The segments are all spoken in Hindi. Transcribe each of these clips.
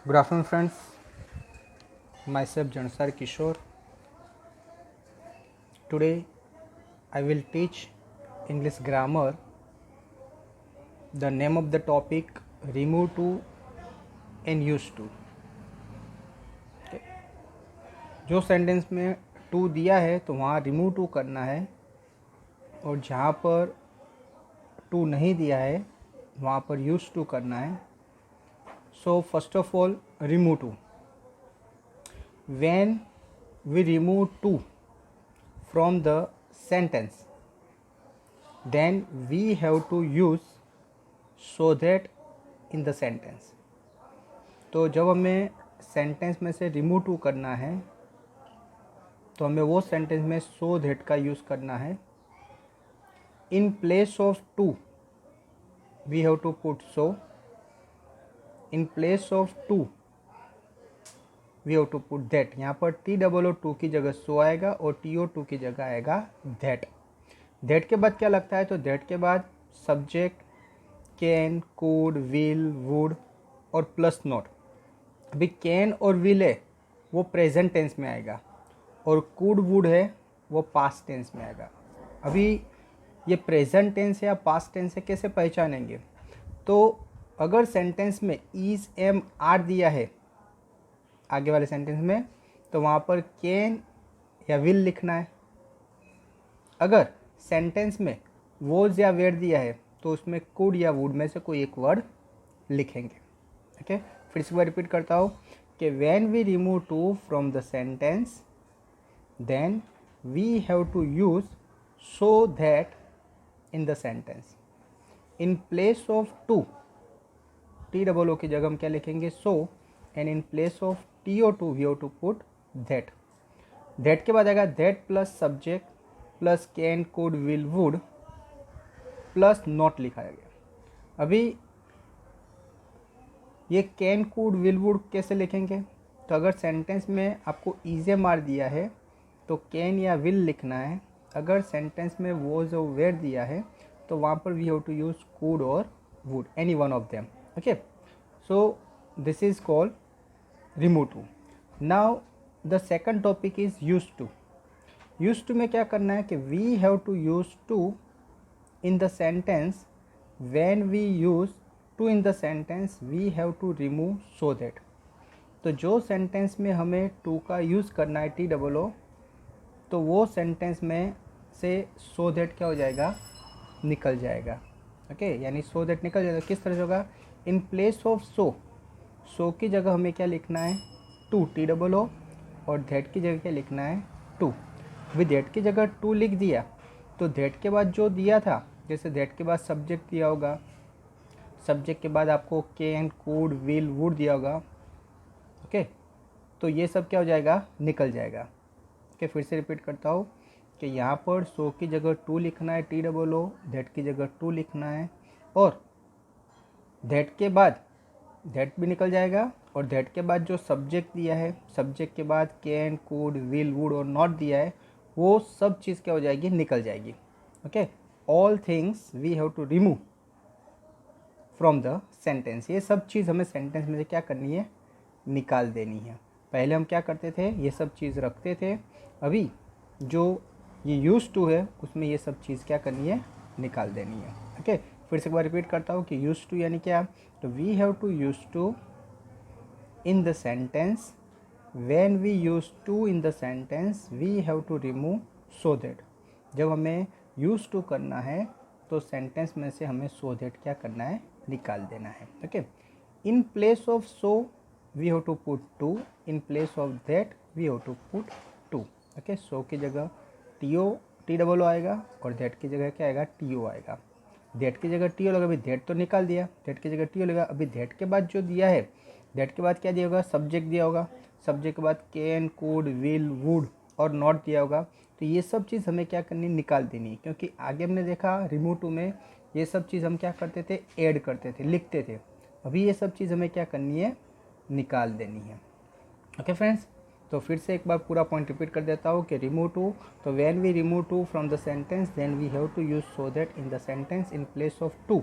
Good afternoon, friends. Myself Jansar Kishore. Today I will teach English grammar. The name of the topic remove to and use to. जो सेंटेंस में टू दिया है तो वहाँ रिमूव टू करना है, और जहाँ पर टू नहीं दिया है वहाँ पर यूज टू करना है. So first of all remove too. When we remove to from the sentence, then we have to use so that in the sentence. तो जब हमें सेंटेंस में से रिमूव टू करना है तो हमें वो सेंटेंस में so that का यूज़ करना है. In place of to we have to put so. In place of to we have to put that. यहाँ पर TOO की जगह सो आएगा और TO2 की जगह आएगा दैट. दैट के बाद क्या लगता है, तो दैट के बाद subject can, could, will, would और प्लस नॉट. अभी कैन और विल है वो प्रेजेंट टेंस में आएगा, और कुड, वुड है वो पास्ट टेंस में आएगा. अभी ये प्रेजेंट टेंस है या पास्ट टेंस है कैसे पहचानेंगे, तो अगर सेंटेंस में इज, एम, आर दिया है आगे वाले सेंटेंस में, तो वहाँ पर कैन या विल लिखना है. अगर सेंटेंस में वॉज या वेयर दिया है तो उसमें कुड या वुड में से कोई एक वर्ड लिखेंगे. ओके, फिर से रिपीट करता हूँ कि when we remove too from the sentence then we have to use so that in the sentence. In place of too TOO की जगह हम क्या लिखेंगे, so. And in place of TO2 we have to put that. That के बाद आएगा that plus subject plus can, could, will, would plus not लिखा गया. अभी ये कैन, कुड, विल, वुड कैसे लिखेंगे, तो अगर सेंटेंस में आपको इजे मार दिया है तो कैन या विल लिखना है. अगर सेंटेंस में वॉज और वेयर दिया है तो वहाँ पर we have to use could और would, any one of them. Okay, so this is called remove too. Now the second topic is use too. Use too में क्या करना है कि we have to use too in the sentence. When we use too in the sentence we have to remove so that. तो जो सेंटेंस में हमें टू का यूज़ करना है TOO, तो वो सेंटेंस में से सो दैट क्या हो जाएगा, निकल जाएगा. ओके, यानी सो दैट निकल जाएगा. किस तरह से होगा, इन प्लेस ऑफ सो की जगह हमें क्या लिखना है, टू TOO, और दैट की जगह क्या लिखना है, टू. अभी दैट की जगह टू लिख दिया तो दैट के बाद जो दिया था, जैसे दैट के बाद सब्जेक्ट दिया होगा, सब्जेक्ट के बाद आपको कैन, कुड, विल, वुड दिया होगा. ओके, तो ये सब क्या हो जाएगा, निकल जाएगा. ओके, फिर से रिपीट करता हूँ कि यहाँ पर सो की जगह टू लिखना है TOO, दैट की जगह टू लिखना है, और दैट के बाद दैट भी निकल जाएगा, और दैट के बाद जो सब्जेक्ट दिया है, सब्जेक्ट के बाद कैन, कुड, विल, वुड और नॉट दिया है, वो सब चीज़ क्या हो जाएगी, निकल जाएगी. Okay, all things we have to remove from the sentence. ये सब चीज़ हमें सेंटेंस में से क्या करनी है, निकाल देनी है. पहले हम क्या करते थे, ये सब चीज़ रखते थे. अभी जो ये यूज टू है उसमें ये सब चीज़ क्या करनी है, निकाल देनी है. ओके, फिर से एक बार रिपीट करता हूँ कि यूज टू यानी क्या, तो we have to use too in the sentence. When we use too in the sentence we have to remove so that. जब हमें यूज टू करना है तो सेंटेंस में से हमें सो दैट क्या करना है, निकाल देना है. Okay, in place of so we have to put too. In place of that we have to put to. Okay, so की जगह TOO आएगा और दैट की जगह क्या आएगा, TO आएगा. दैट की जगह TO लगा, अभी दैट तो निकाल दिया, दैट की जगह TO लगा. अभी दैट के बाद जो दिया है, दैट के बाद क्या दिया होगा, सब्जेक्ट दिया होगा, सब्जेक्ट के बाद कैन, कुड, विल, वुड और नॉट दिया होगा. तो ये सब चीज़ हमें क्या करनी, निकाल देनी, क्योंकि आगे हमने देखा रिमूव टू में ये सब चीज़ हम क्या करते थे, ऐड करते थे, लिखते थे. अभी ये सब चीज़ हमें क्या करनी है, निकाल देनी है. ओके फ्रेंड्स, तो फिर से एक बार पूरा पॉइंट रिपीट कर देता हूँ कि रिमूव टू, तो when we remove too from the sentence then we have to use so that in the sentence. In place of too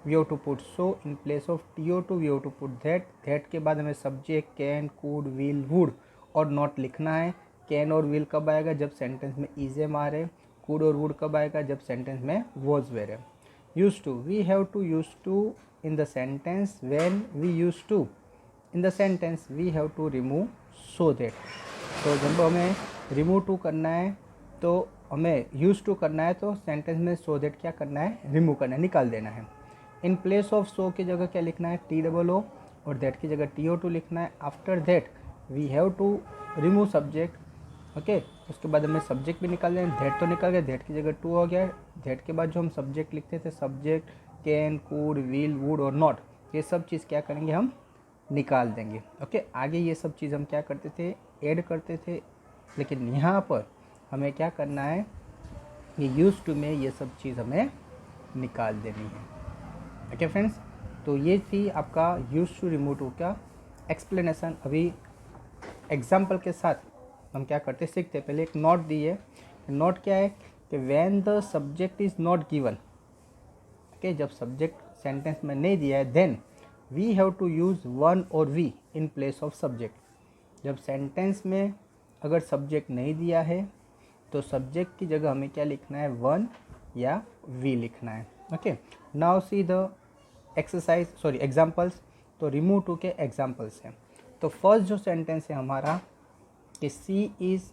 we have to put so, in place of TO2 we have to put that, that के बाद हमें subject can, could, will, would और नॉट लिखना है। कैन और विल कब आएगा, जब सेंटेंस में इज एम आ रहे। कुड और वुड कब आएगा, जब सेंटेंस में वॉज वेर है। Use too, we have to use too in the sentence when we use too, in the sentence we have to remove so that. तो जब हमें रिमूव टू करना है तो हमें यूज टू करना है, तो सेंटेंस में सो दैट क्या करना है, रिमूव करना है, निकाल देना है। इन प्लेस ऑफ सो की जगह क्या लिखना है, TOO, और दैट की जगह TO2 लिखना है। After that we have to remove subject, okay. उसके बाद हमें सब्जेक्ट भी निकाल देना, दैट तो निकल गया, दैट की जगह टू हो गया। दैट के बाद जो हम सब्जेक्ट लिखते थे, subject can, could, will, would और नॉट, ये सब चीज़ क्या करेंगे, हम निकाल देंगे, ओके। आगे ये सब चीज़ हम क्या करते थे, ऐड करते थे, लेकिन यहाँ पर हमें क्या करना है, ये यूज टू में ये सब चीज़ हमें निकाल देनी है, ओके फ्रेंड्स। तो ये थी आपका यूज टू रिमूव टू का एक्सप्लेनेशन। अभी एग्जाम्पल के साथ हम क्या करते सीखते। पहले एक नोट दी है, नोट क्या है कि when the subject is not given, okay, जब सब्जेक्ट सेंटेंस में नहीं दिया है, then we have to use one और we in place of subject. जब सेंटेंस में अगर सब्जेक्ट नहीं दिया है तो सब्जेक्ट की जगह हमें क्या लिखना है, वन या वी लिखना है, okay. Now see the examples. तो रिमूव टू के एग्जाम्पल्स हैं। तो फर्स्ट जो सेंटेंस है हमारा कि she is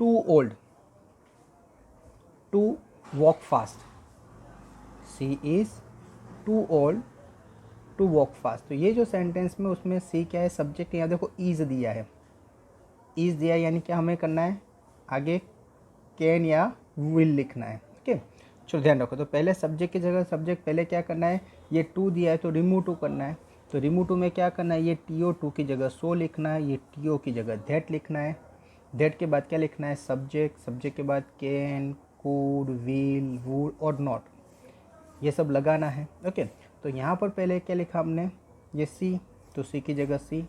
too old to walk fast. She is too old to walk fast. तो ये जो सेंटेंस में उसमें सी क्या है, सब्जेक्ट यहाँ देखो इज़ दिया है, इज़ दिया है, यानी कि हमें करना है आगे कैन या विल लिखना है, ओके। चलो ध्यान रखो। तो पहले सब्जेक्ट की जगह सब्जेक्ट पहले क्या करना है, ये टू दिया है तो रिमूव टू करना है। तो रिमूव टू में क्या करना है, ये TO2 की जगह सो लिखना है, ये TO की जगह दैट लिखना है। दैट के बाद क्या लिखना है, सब्जेक्ट, सब्जेक्ट के बाद कैन, कुड, विल, वुड और नॉट, ये सब लगाना है, ओके। तो यहाँ पर पहले क्या लिखा हमने, ये सी, तो सी की जगह सी,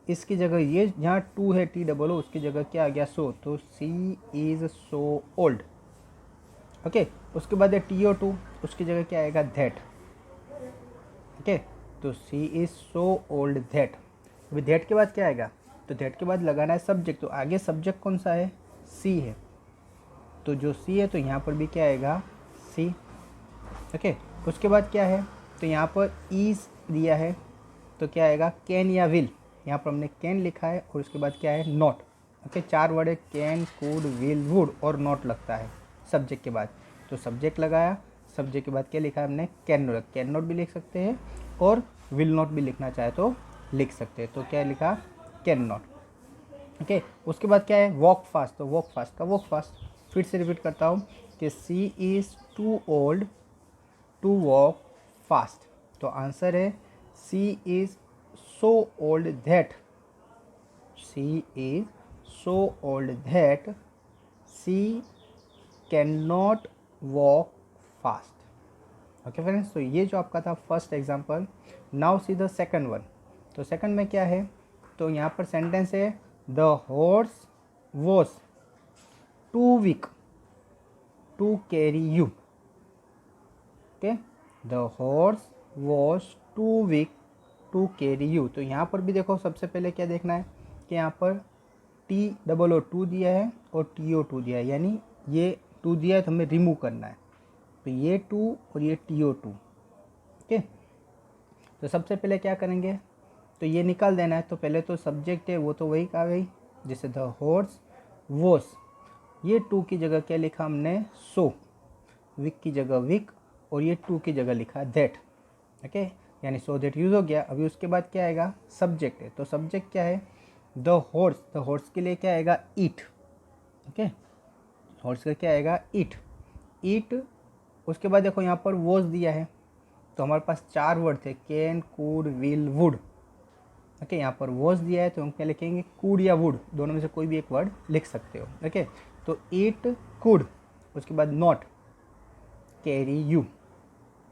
इसकी जगह ये यहाँ टू है TOO, उसकी जगह क्या आ गया, सो, तो सी इज़ सो ओल्ड, ओके। उसके बाद है TO2, उसकी जगह क्या आएगा, दैट, ओके। तो सी इज़ सो ओल्ड दैट। अभी दैट के बाद क्या आएगा, तो दैट के बाद लगाना है सब्जेक्ट। तो आगे सब्जेक्ट कौन सा है, सी है, तो जो सी है तो यहाँ पर भी क्या आएगा, सी, ओके। उसके बाद क्या है, तो यहाँ पर इज़ दिया है तो क्या आएगा, कैन या विल। यहाँ पर हमने कैन लिखा है और उसके बाद क्या है, नॉट, ओके। चार वर्ड है, कैन, कुड, विल, वुड और नॉट लगता है सब्जेक्ट के बाद। तो सब्जेक्ट लगाया, सब्जेक्ट के बाद क्या लिखा है हमने, कैन नॉट भी लिख सकते हैं और विल नॉट भी लिखना चाहे तो लिख सकते हैं। तो क्या लिखा, कैन नॉट, ओके। उसके बाद क्या है, वॉक फास्ट। तो वॉक फास्ट का वॉक फास्ट फिर से रिपीट करता हूँ कि she is too old to walk fast. तो आंसर है she is so old that, she is so old that she can not walk fast, okay friends. तो ये जो आपका था first example. Now see the second one. तो सेकंड में क्या है, तो यहाँ पर सेंटेंस है the horse was too weak to carry you, okay. The horse was too weak to carry you. तो यहाँ पर भी देखो सबसे पहले क्या देखना है कि यहाँ पर TOO दिया है और TO2 दिया है, यानी ये टू दिया है तो हमें रिमूव करना है। तो ये टू और ये TO2, ओके। तो सबसे पहले क्या करेंगे, तो ये निकाल देना है। तो पहले तो सब्जेक्ट है वो तो वही आ गई, जैसे द हॉर्स वॉज, ये टू की जगह क्या लिखा हमने, सो, विक की जगह विक और ये टू की जगह लिखा दैट, ओके, यानी सो दैट यूज़ हो गया। अभी उसके बाद क्या आएगा, सब्जेक्ट है, तो सब्जेक्ट क्या है, द हॉर्स, द हॉर्स के लिए क्या आएगा, ईट, ओके। हॉर्स का क्या आएगा, ईट, ईट। उसके बाद देखो यहाँ पर वॉज दिया है तो हमारे पास चार वर्ड थे, can, could, will, would, okay. यहाँ पर वॉज दिया है तो हम क्या लिखेंगे, कुड या वुड, दोनों में से कोई भी एक वर्ड लिख सकते हो, ओके। तो ईट कुड, उसके बाद not carry you,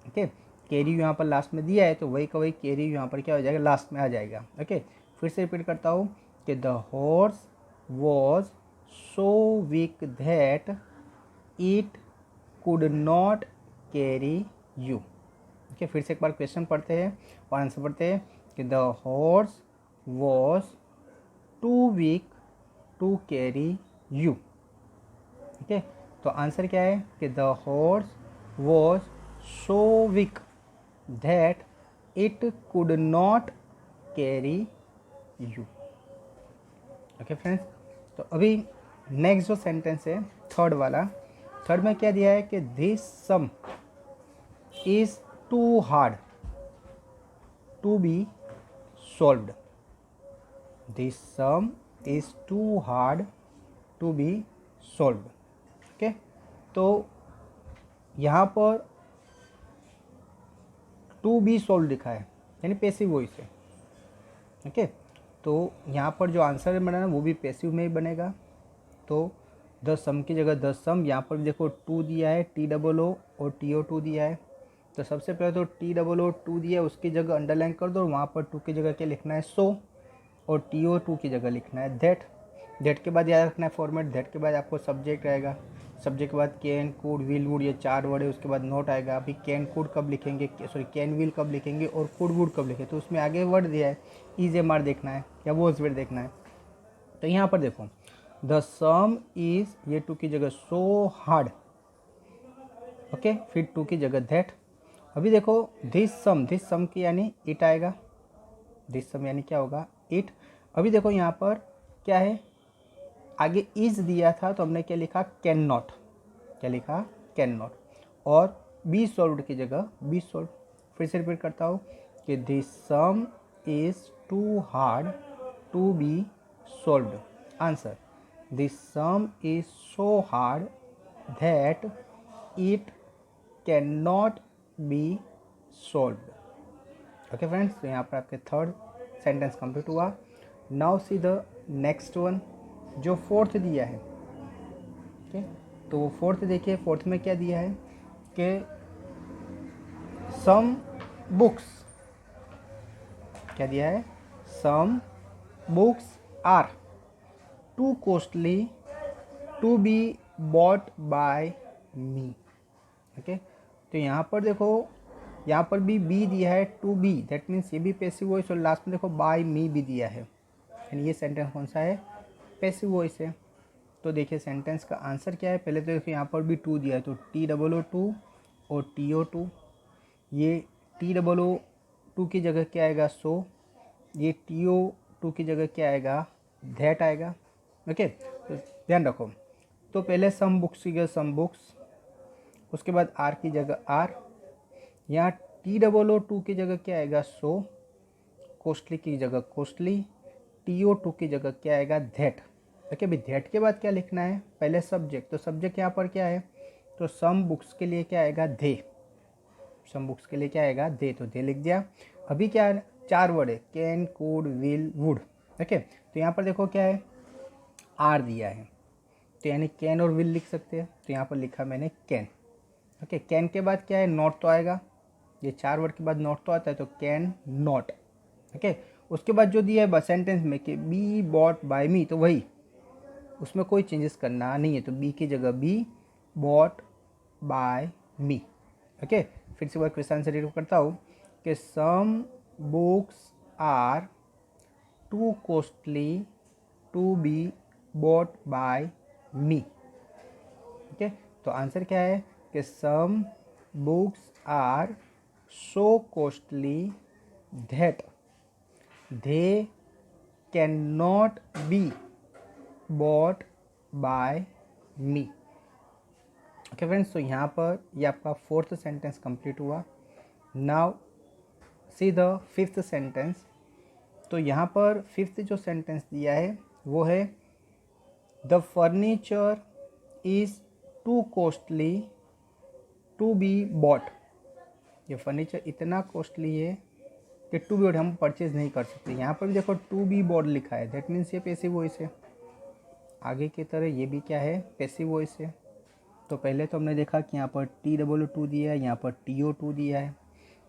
okay. Carry you यहाँ पर लास्ट में दिया है तो वही का वही कैरी यू यहाँ पर क्या हो जाएगा, लास्ट में आ जाएगा, ओके। फिर से रिपीट करता हूँ कि the horse was so weak that it could not carry you, okay, फिर से एक बार क्वेश्चन पढ़ते हैं और आंसर पढ़ते हैं कि the horse was too weak to carry you. Okay, तो आंसर क्या है कि the horse was so weak that it could not carry you. Okay friends, तो अभी नेक्स्ट जो सेंटेंस है थर्ड वाला, थर्ड में क्या दिया है कि this sum is too hard to be solved. This sum is too hard to be solved. Okay, तो यहाँ पर टू बी सॉल्व लिखा है यानी पैसिव वॉइस है। ओके, तो यहाँ पर जो आंसर बना ना वो भी पैसिव में ही बनेगा। तो द सम की जगह द सम, यहाँ पर देखो टू दिया है, TOO और TO2 दिया है। तो सबसे पहले तो TOO दिया है उसकी जगह अंडरलाइन कर दो और वहाँ पर टू की जगह क्या लिखना है सो, और TO2 की जगह लिखना है दैट। दैट के बाद याद रखना है फॉर्मेट, दैट के बाद आपको सब्जेक्ट रहेगा, सब्जेक्ट के बाद कैन कुड विल वुड, ये 4 वर्ड है, उसके बाद नोट आएगा। अभी कैन कुड कब लिखेंगे, सॉरी कैन विल कब लिखेंगे और कुड वुड कब लिखेंगे, तो उसमें आगे वर्ड दिया है, EZMR देखना है या वॉज वर्ड देखना है। तो यहाँ पर देखो द सम इज, ये टू की जगह सो हार्ड। ओके, फिर टू की जगह दैट। अभी देखो दिस सम की यानी इट आएगा, दिस सम यानी क्या होगा इट। अभी देखो यहाँ पर क्या है, आगे इज दिया था तो हमने क्या लिखा कैन नॉट, क्या लिखा कैन नॉट, और बी सॉल्व्ड की जगह बी सॉल्व। फिर से रिपीट करता हूँ कि this sum is too hard to be solved. Answer this sum is so hard that it can not be solved. Okay friends, तो यहाँ पर आपके थर्ड सेंटेंस कंप्लीट हुआ। Now see the next one जो फोर्थ दिया है। ओके, तो वो फोर्थ देखिए, फोर्थ में क्या दिया है कि सम बुक्स, क्या दिया है, some books are too costly to be bought by me. Okay, तो यहाँ पर देखो, यहाँ पर भी बी दिया है टू बी, दैट मीन्स ये भी पैसिव वॉइस, और लास्ट में देखो बाय मी भी दिया है, यानी ये सेंटेंस कौन सा है, पैसिव वॉइस है। तो देखिए सेंटेंस का आंसर क्या है, पहले तो देखिए यहाँ पर भी टू दिया है तो TOO और TO2। ये TOO की जगह क्या आएगा सो, ये TO2 की जगह क्या आएगा दैट आएगा। ओके, तो ध्यान रखो, तो पहले सम बुक्स की जगह सम बुक्स, उसके बाद आर की जगह आर, यहाँ TOO की जगह क्या आएगा सो, कॉस्टली की जगह कॉस्टली, TO2 की जगह क्या आएगा दैट। ओके, अभी दैट के बाद क्या लिखना है, पहले सब्जेक्ट, तो सब्जेक्ट यहाँ पर क्या है, तो सम बुक्स के लिए क्या आएगा दे, सम बुक्स के लिए क्या आएगा दे, तो दे लिख दिया। अभी क्या है, 4 वर्ड है, can could will would. Okay, तो यहाँ पर देखो क्या है, आर दिया है, तो यानी कैन और विल लिख सकते हैं, तो यहाँ पर लिखा मैंने कैन। ओके, कैन के बाद क्या है, नॉट तो आएगा, ये 4 वर्ड के बाद नॉट तो आता है, तो कैन नॉट। ओके, उसके बाद जो दिया है बस सेंटेंस में कि बी बॉट बाय मी, तो वही, उसमें कोई चेंजेस करना नहीं है, तो बी की जगह be bought by me. Okay, फिर से वह क्वेश्चन से रीड करता हूँ कि some books are too costly to be bought by me. Okay, तो आंसर क्या है कि some books are so costly that they can not be bought by me. Okay friends, तो यहाँ पर ये आपका फोर्थ सेंटेंस कंप्लीट हुआ। Now see the fifth sentence. तो यहाँ पर फिफ्थ जो सेंटेंस दिया है वो है the furniture is too costly to be bought. ये फर्नीचर इतना कॉस्टली है कि टू बी बॉट हम परचेज नहीं कर सकते। यहाँ पर भी देखो टू बी बॉट लिखा है, दैट मीन्स ये पैसिव वॉइस है। आगे की तरह ये भी क्या है, पैसिव वॉइस है। तो पहले तो हमने देखा कि यहाँ पर TOO दिया है, यहाँ पर TO2 दिया है।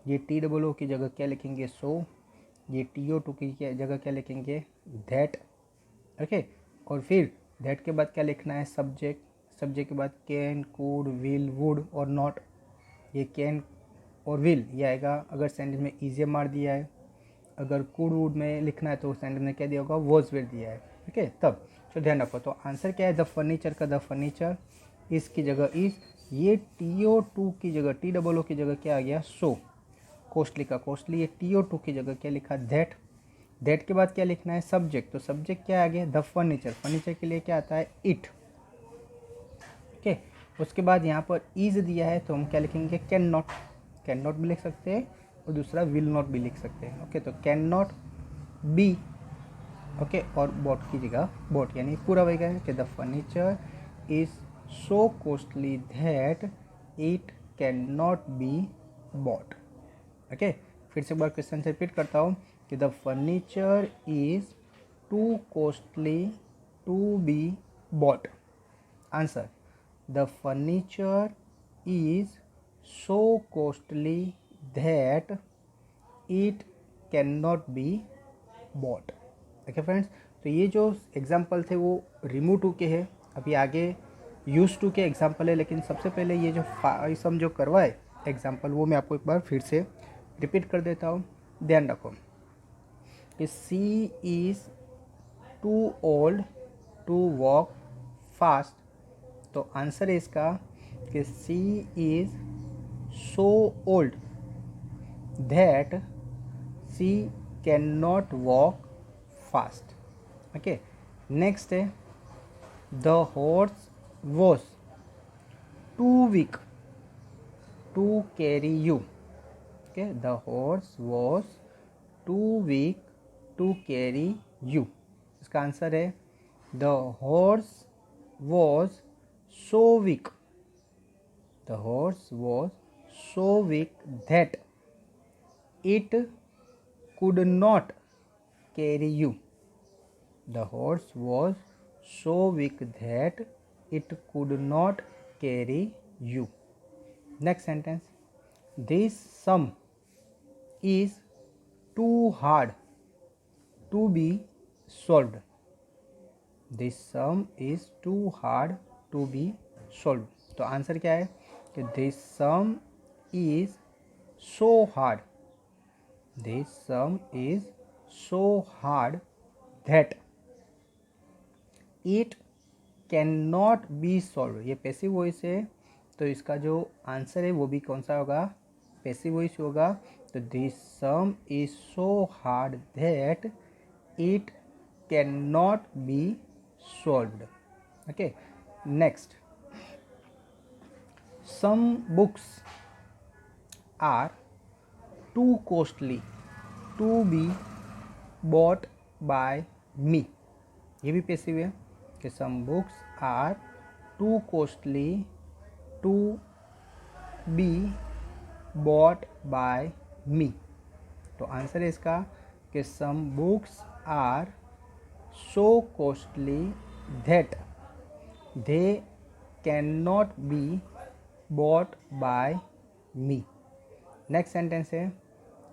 ये TOO की जगह क्या लिखेंगे सो, ये TO2 की जगह क्या लिखेंगे दैट। ओके, और फिर दैट के बाद क्या लिखना है सब्जेक्ट, सब्जेक्ट के बाद कैन कुड विल वुड और नॉट। ये कैन और विल ये आएगा अगर सेंटेंस में इज मार दिया है। अगर कुड वुड में लिखना है तो सेंटेंस में क्या दिया होगा, वॉज वेयर दिया है। ठीक है, तब तो ध्यान रखो। तो आंसर क्या है, द फर्नीचर का द फर्नीचर, इसकी जगह इज, ये TO2 की जगह TOO की जगह क्या आ गया, सो, कॉस्टली का कॉस्टली, ये TO2 की जगह क्या लिखा, दैट, दैट के बाद क्या लिखना है, सब्जेक्ट, तो सब्जेक्ट क्या आ गया, द फर्नीचर, फर्नीचर के लिए क्या आता है, इट। ओके, उसके बाद यहाँ पर इज दिया है तो हम क्या लिखेंगे, कैन नॉट भी लिख सकते हैं और दूसरा विल नॉट भी लिख सकते हैं। ओके, तो कैन नॉट बी, ओके, और बॉट की जगह बॉट, यानी पूरा वही है कि the furniture is so costly that it can not be bought. Okay, फिर से एक बार क्वेश्चन से रिपीट करता हूँ कि the furniture is too costly to be bought. Answer, the furniture is so costly that it can not be bought. Okay friends, तो ये जो एग्जाम्पल थे वो रिमूव टू के हैं, अभी आगे यूज टू के एग्जाम्पल है, लेकिन सबसे पहले ये जो सम जो करवाए एग्जाम्पल वो मैं आपको एक बार फिर से रिपीट कर देता हूँ। ध्यान रखो कि she is too old to walk fast, तो आंसर है इसका कि she is so old that she can not walk fast. Okay, next है the horse was too weak to carry you. Okay, the horse was too weak to carry you, इसका आंसर है the horse was so weak, the horse was so weak that it could not carry you. The horse was so weak that it could not carry you. Next sentence. This sum is too hard to be solved. This sum is too hard to be solved. तो आंसर क्या है कि this sum is so hard. This sum is so hard that it cannot be solved. ये पैसिव वॉइस है, तो इसका जो आंसर है वो भी कौन सा होगा, पैसिव वॉइस होगा। तो this sum is so hard that it cannot be solved. Okay, next. Some books are too costly to be bought by me. ये भी पैसिव है कि some books are too costly to be bought by me. तो आंसर है इसका कि some books are so costly that they cannot be bought by me. Next sentence है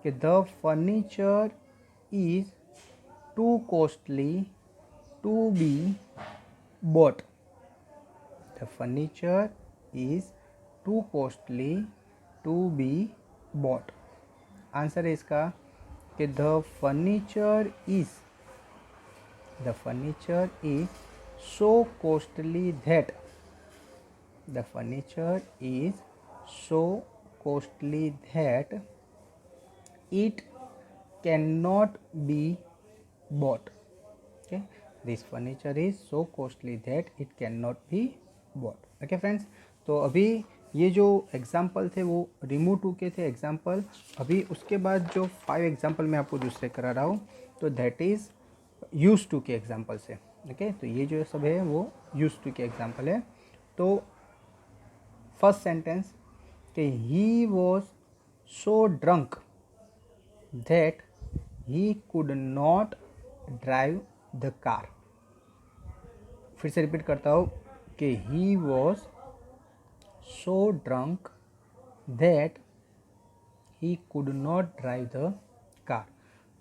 कि the furniture is too costly to be bought. The furniture is too costly to be bought. Answer है इसका कि the furniture is so costly that, the furniture is so costly that it cannot be bought. Okay, this furniture is so costly that it cannot be bought. Okay friends, तो अभी ये जो एग्जाम्पल थे वो रिमूव टू के थे एग्जाम्पल। अभी उसके बाद जो 5 एग्जाम्पल मैं आपको दूसरे करा रहा हूँ तो दैट इज़ यूज टू के एग्जाम्पल से। ओके, तो ये जो सब है वो यूज टू के एग्जाम्पल है। तो फर्स्ट सेंटेंस कि he was so drunk that he could not drive the car. फिर से रिपीट करता हूँ कि he was so drunk that he could not drive the car.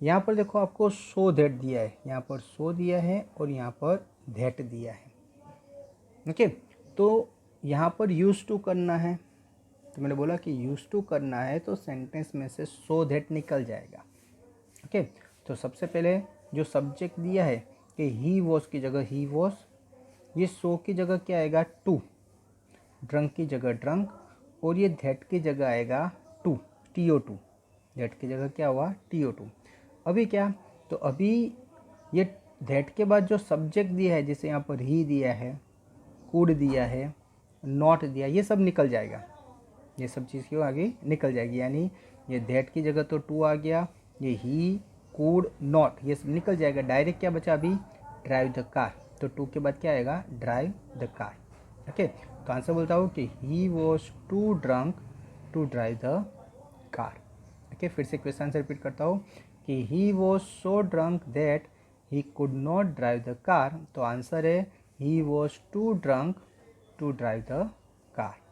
यहाँ पर देखो आपको so that दिया है, यहाँ पर so दिया है और यहाँ पर that दिया है। ओके, तो यहाँ पर यूज टू करना है तो मैंने बोला कि यूज टू करना है तो सेंटेंस में से सो दैट निकल जाएगा। ओके, तो सबसे पहले जो सब्जेक्ट दिया है कि ही वॉज की जगह ही वॉज, ये सो की जगह क्या आएगा टू, ड्रंक की जगह ड्रंक, और ये दैट की जगह आएगा टू, TO2। दैट की जगह क्या हुआ TO2। अभी क्या, तो अभी ये दैट के बाद जो सब्जेक्ट दिया है, जैसे यहाँ पर ही दिया है, कुड दिया है, नॉट दिया, ये सब निकल जाएगा। ये सब चीज़ क्यों आगे निकल जाएगी, यानी ये दैट की जगह तो टू आ गया, ये ही कुड नॉट ये सब निकल जाएगा। डायरेक्ट क्या बचा अभी, ड्राइव द कार, तो टू के बाद क्या आएगा ड्राइव द कार। ओके, तो आंसर बोलता हूँ कि he was too drunk to drive the car. Okay, फिर से क्वेश्चन से रिपीट करता हूँ कि he was so drunk that he could not drive the car, तो आंसर है he was too drunk to drive the car.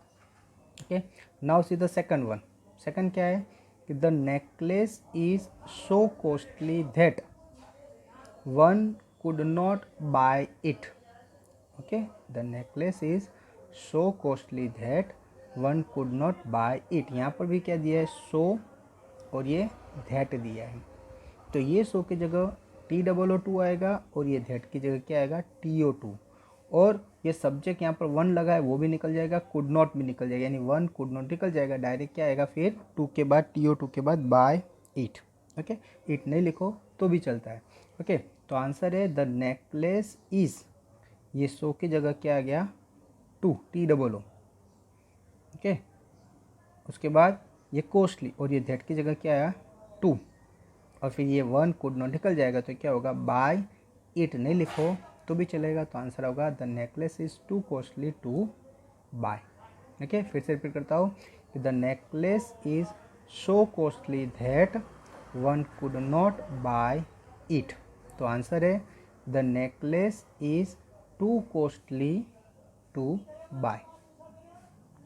Okay, now see the second one. Second क्या है कि the necklace is so costly that one could not buy it. Okay, the necklace is so costly that one could not buy it. यहाँ पर भी क्या दिया है सो, और ये दैट दिया है, तो ये सो की जगह TOO2 आएगा, और ये दैट की जगह क्या आएगा TO2, और ये सब्जेक्ट यहाँ पर वन लगा है वो भी निकल जाएगा, कुड नॉट भी निकल जाएगा, यानी वन कुड नॉट निकल जाएगा। डायरेक्ट क्या आएगा फिर टू के बाद TO2 के बाद बाय इट। ओके, इट नहीं लिखो तो भी चलता है। ओके, तो आंसर है द नेकलेस इज, ये सो की जगह क्या आ गया टू, TOO। ओके, उसके बाद ये कॉस्टली, और ये दैट की जगह क्या आया टू, और फिर ये वन कुड नॉट निकल जाएगा, तो क्या होगा बाय इट नहीं लिखो तो भी चलेगा, तो आंसर होगा the necklace is too costly to buy. Okay, फिर से रिपीट करता हूँ कि the necklace is so costly that one could not buy it, तो आंसर है the necklace is too costly to buy.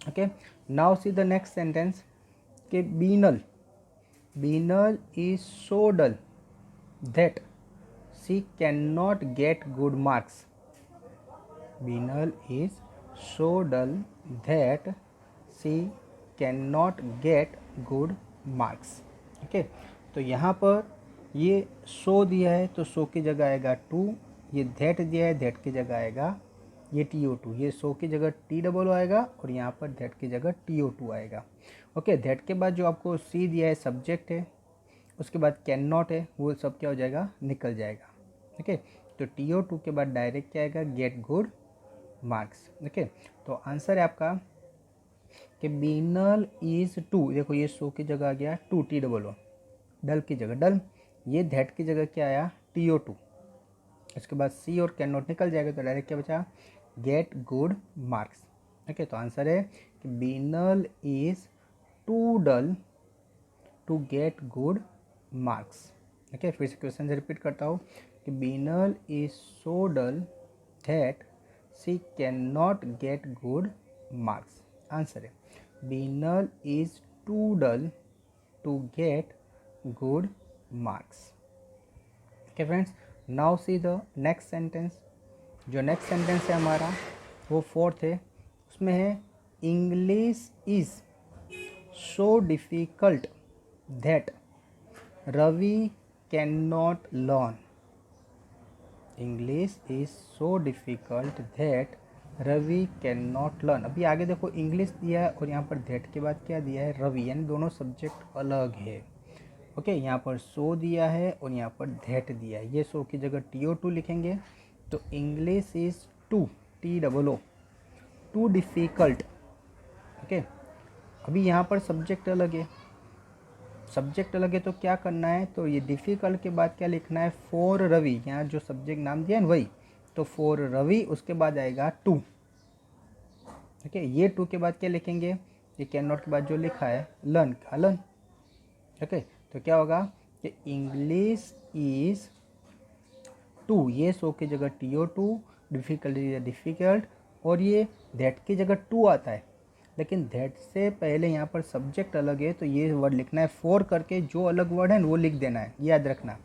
Okay, now see the next sentence कि Binal is so dull that she cannot get good marks. Binal is so dull that she cannot get good marks. Okay, तो यहाँ पर ये सो दिया है तो सो की जगह आएगा टू, ये दैट दिया है दैट की जगह आएगा ये TO2, ये सो की जगह TOO आएगा, और यहाँ पर दैट की जगह TO2 आएगा। ओके, दैट के बाद जो आपको सी दिया है सब्जेक्ट है, उसके बाद कैन नॉट है, वो सब क्या हो जाएगा निकल जाएगा। ओके, तो TO2 के बाद डायरेक्ट क्या आएगा गेट गुड मार्क्स। ओके, तो आंसर है आपका कि बीनल इज टू, देखो ये सो की जगह आ गया टू TOO, डल की जगह डल, ये दैट की जगह क्या आया TO2, उसके बाद सी और कैन नॉट निकल जाएगा, तो डायरेक्ट क्या बचा गेट गुड मार्क्स। ओके, तो आंसर है कि Binal is too dull to get good marks. Okay, फिर से क्वेश्चन से रिपीट करता हूँ कि Binal is so dull that she can not get good marks. Answer है Binal is too dull to get good marks. Okay friends, now see the next sentence. जो नेक्स्ट सेंटेंस है हमारा वो फोर्थ है, उसमें है English is so difficult that Ravi can not learn. English is so difficult that Ravi can not learn. अभी आगे देखो इंग्लिश दिया है और यहाँ पर दैट के बाद क्या दिया है रवि, यानी दोनों सब्जेक्ट अलग है। ओके, यहाँ पर सो दिया है और यहाँ पर दैट दिया है, ये सो की जगह TO2 लिखेंगे, तो English is too TOO too difficult. Okay, अभी यहाँ पर सब्जेक्ट अलग है, सब्जेक्ट अलग है तो क्या करना है, तो ये डिफ़िकल्ट के बाद क्या लिखना है फॉर रवि, यहाँ जो सब्जेक्ट नाम दिया है ना वही, तो फॉर रवि उसके बाद आएगा टू। ओके, ये टू के बाद क्या लिखेंगे, ये कैन नॉट के बाद जो लिखा है लर्न का लर्न। ओके, तो क्या होगा कि इंग्लिश इज टू, ये सो की जगह TO2, डिफ़िकल्ट इज डिफ़िकल्ट, और ये दैट की जगह टू आता है, लेकिन दैट से पहले यहाँ पर सब्जेक्ट अलग है, तो ये वर्ड लिखना है फोर करके, जो अलग वर्ड है वो लिख देना है, याद रखना।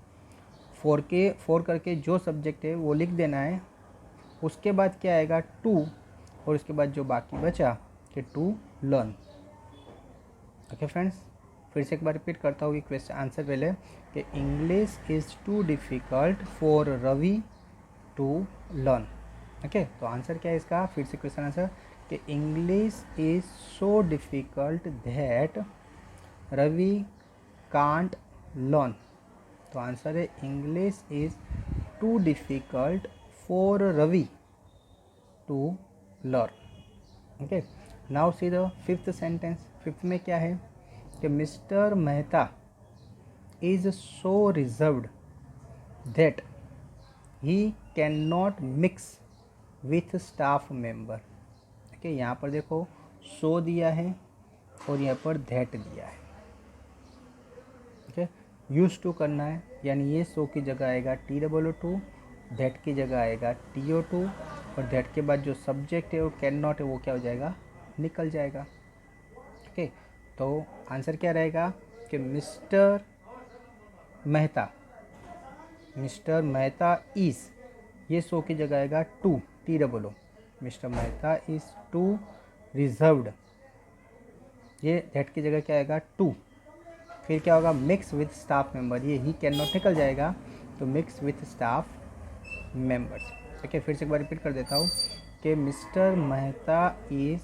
फोर करके जो सब्जेक्ट है वो लिख देना है, उसके बाद क्या आएगा टू, और उसके बाद जो बाकी बचा कि टू लर्न। ओके फ्रेंड्स, फिर से एक बार रिपीट करता हूँ कि क्वेश्चन आंसर पहले कि English is too difficult for Ravi to learn. Okay, तो आंसर क्या है इसका, फिर से क्वेश्चन आंसर कि English is so difficult that Ravi can't learn. तो आंसर है English is too difficult for Ravi to learn. Okay, now see the fifth sentence. Fifth में क्या है कि mister Mehta is so reserved that he can not mix with staff member. Okay, यहाँ पर देखो सो दिया है और यहाँ पर दैट दिया है। ओके, यूज टू करना है, यानी ये सो की जगह आएगा TOO2, दैट की जगह आएगा TO2 और दैट के बाद जो सब्जेक्ट है वो कैन नॉट है वो क्या हो जाएगा, निकल जाएगा। ओके, तो आंसर क्या रहेगा कि मिस्टर मेहता इज़, ये सो की जगह आएगा TOO। Mister Mehta is too reserved, ये दैट की जगह क्या आएगा टू, फिर क्या होगा मिक्स विथ स्टाफ मेंबर, ये ही कैन नॉट निकल जाएगा तो मिक्स विथ स्टाफ मेंबर्स। ठीक है, फिर से एक बार रिपीट कर देता हूँ कि mister Mehta is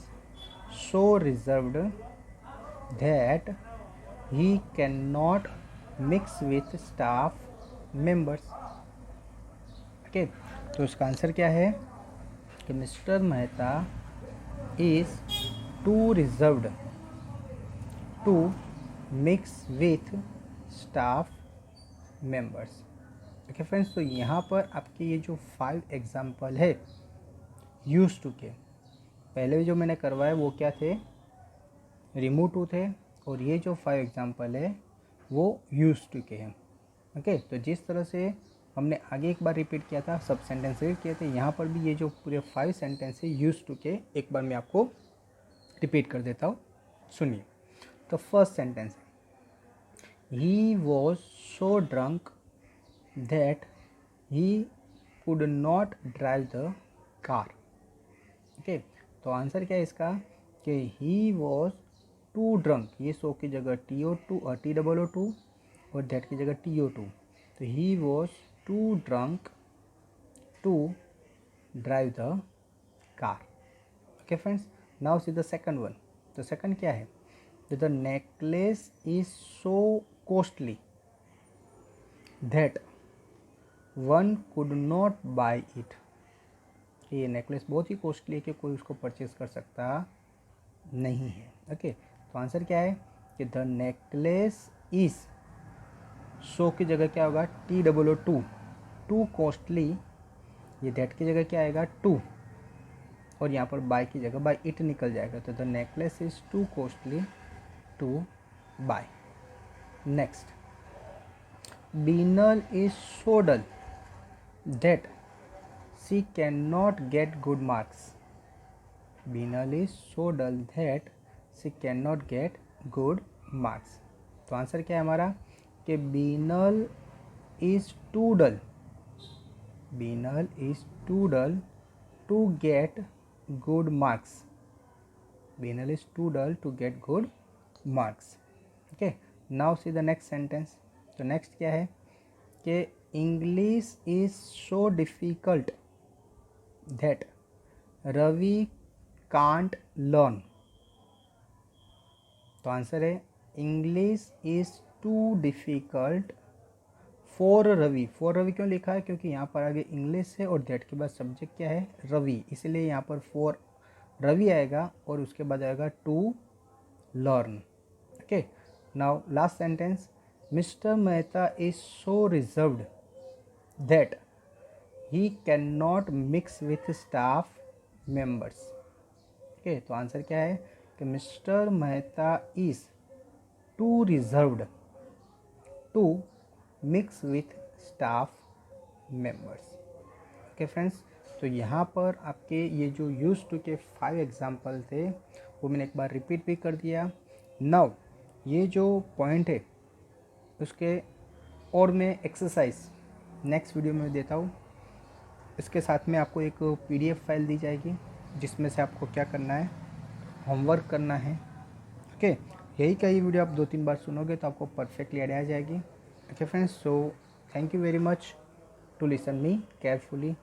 so reserved that he can not mix with staff members. Okay, तो इसका आंसर क्या है कि mister Mehta is too reserved to mix with staff members. Okay friends, तो यहाँ पर आपके ये जो 5 एग्जाम्पल है यूज टू के, पहले जो मैंने करवाए वो क्या थे, रिमूव टू थे, और ये जो 5 एग्जाम्पल है वो यूज टू के हैं। ओके, तो जिस तरह से हमने आगे एक बार रिपीट किया था, सब सेंटेंस रीड किए थे, यहाँ पर भी ये जो पूरे 5 सेंटेंस है यूज टू के एक बार मैं आपको रिपीट कर देता हूँ, सुनिए। तो फर्स्ट सेंटेंस है he was so drunk that he could not drive the car. Okay, तो आंसर क्या है इसका कि ही वॉज टू ड्रंक, ये सो की जगह TOO2 और दैट की जगह TO2, तो he was too drunk to drive the car. Okay friends, now see the second one. तो सेकंड क्या है, the necklace is so costly that one could not buy it. ये नेकलेस बहुत ही कॉस्टली है कि कोई उसको परचेज कर सकता नहीं है। ओके, तो आंसर क्या है कि द नेकलेस इज, सो की जगह क्या होगा TOO2, टू कॉस्टली, ये दैट की जगह क्या आएगा टू, और यहाँ पर बाय की जगह बाय इट निकल जाएगा, तो the necklace is too costly to buy. Next, Binal is so dull that she can not get good marks. Binal is so dull that she can not get good marks. तो आंसर क्या है हमारा कि Binal is too dull, Binal is too dull to get good marks, Binal is too dull to get good marks. Okay, now see the next sentence. तो नेक्स्ट क्या है कि English is so difficult that Ravi can't learn. तो आंसर है English is too difficult for Ravi. For Ravi क्यों लिखा है, क्योंकि यहाँ पर आगे इंग्लिश है और दैट के बाद सब्जेक्ट क्या है रवि, इसलिए यहाँ पर फॉर रवि आएगा और उसके बाद आएगा to learn. Okay, now last sentence, mister Mehta is so reserved that he can not mix with staff members. Okay, तो आंसर क्या है कि mister Mehta is too reserved to mix with staff members. Okay friends, तो यहाँ पर आपके ये जो यूज टू के 5 एग्जाम्पल थे वो मैंने एक बार रिपीट भी कर दिया। नाउ ये जो पॉइंट है उसके और मैं एक्सरसाइज नेक्स्ट वीडियो में देता हूँ। इसके साथ में आपको एक PDF फाइल दी जाएगी जिसमें से आपको क्या करना है, होमवर्क करना है। ओके, यही का ही वीडियो आप 2-3 बार सुनोगे तो आपको परफेक्टली आइडिया आ जाएगी। Okay friends, so thank you very much to listen me carefully.